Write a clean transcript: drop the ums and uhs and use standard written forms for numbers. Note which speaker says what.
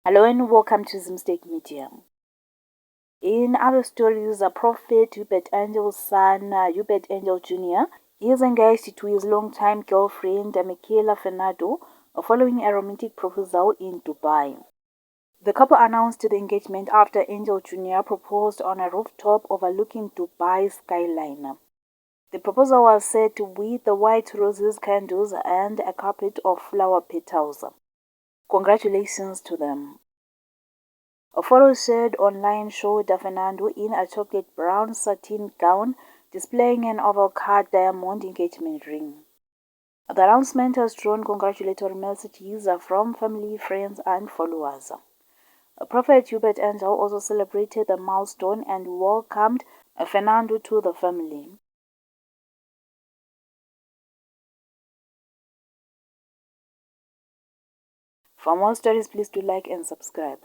Speaker 1: Hello and welcome to Zimstake Media. In other stories, Prophet Hubert Angel's son, Hubert Angel Jr., is engaged to his longtime girlfriend, Michaela Fernando, following a romantic proposal in Dubai. The couple announced the engagement after Angel Jr. proposed on a rooftop overlooking Dubai's skyline. The proposal was set with the white roses, candles, and a carpet of flower petals. Congratulations to them. A photo shared online showed Fernando in a chocolate brown satin gown displaying an oval-cut diamond engagement ring. The announcement has drawn congratulatory messages from family, friends, and followers. Prophet Hubert Angel also celebrated the milestone and welcomed Fernando to the family. For more stories, please do like and subscribe.